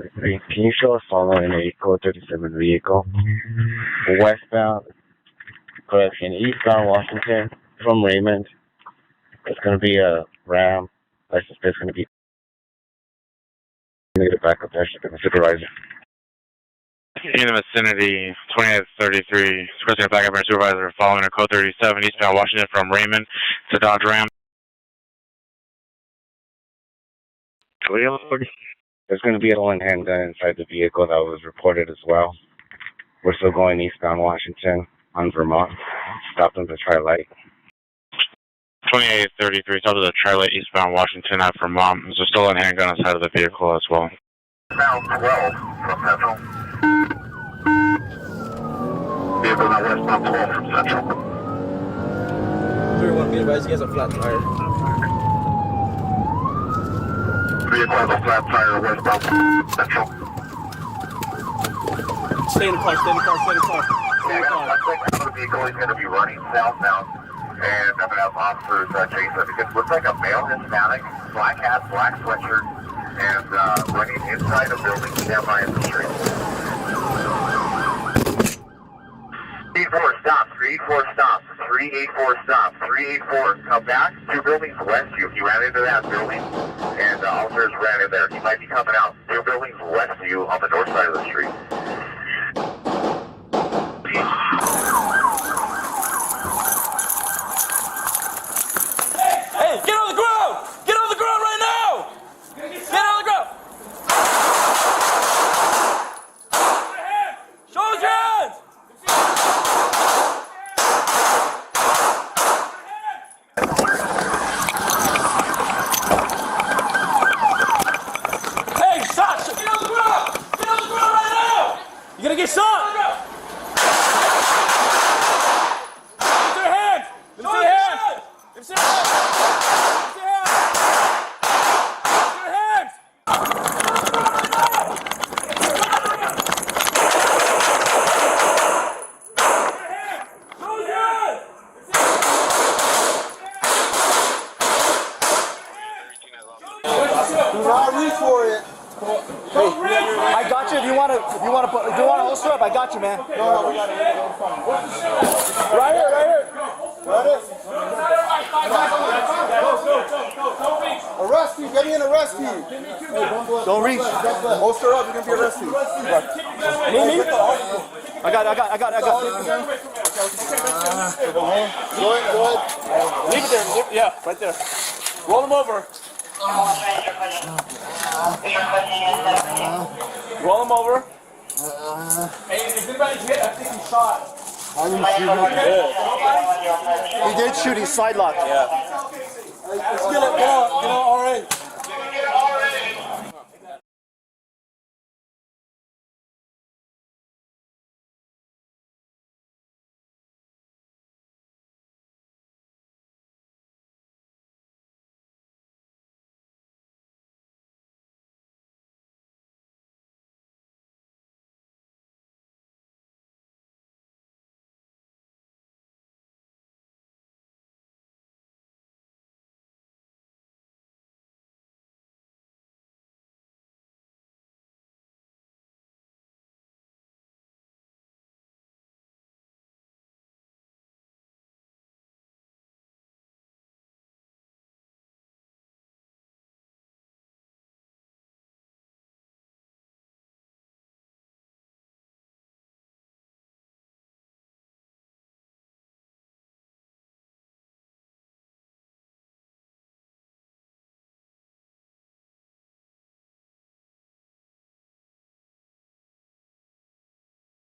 33. Can you show us following a code 37 vehicle westbound, but in eastbound Washington from Raymond? It's going to be a Ram. License plate is going to be. Need to back up there, supervisor. In the vicinity, 2833, requesting a backup and supervisor following a code 37 eastbound Washington from Raymond to Dodge Ram. There's going to be a lone handgun inside the vehicle that was reported as well. We're still going eastbound Washington on Vermont. Stopped them to try light. 2833, stop to the Tri-Light eastbound Washington at Vermont. There's a stolen handgun inside of the vehicle as well. South 12 from Central. Vehicle now westbound 12 from Central. 31, be advised, he has a flat tire. Vehicle has a flat tire westbound Central. Stay in the car, stay in the car, stay in the car. Looks like out of the vehicle he's going to be running southbound. And I'm going to have officers chase him because it looks like a male Hispanic, black hat, black sweatshirt, and running inside a building, stand by in the street. 384 stops, 384 stops, 384 stops, 384. Come back, 2 buildings west of you. He ran into that building, and officers ran in there. He might be coming out. 2 buildings west of you on the north side of the street. Get on the ground! Get on the ground right now! Get on the ground! Show us your hands! Hey, shot! Get on the ground! Get on the ground right now! You're gonna get shot! Lift your hands! Lift your hands! Lift your hands! Do not reach for it. Hey, I got you. If you want to holster up, I got you, man. No, we got it. Right here, right here. Got it. Arrest you. Get me an arrest you. Don't reach. Holster up. You're gonna be arrested. Me? I got it. Go ahead. Leave it there. Yeah, right there. Roll him over. Roll him over. Hey, if anybody's hit, I think he shot. He did shoot. He's side locked. Yeah. Let's get it. Get on. All right.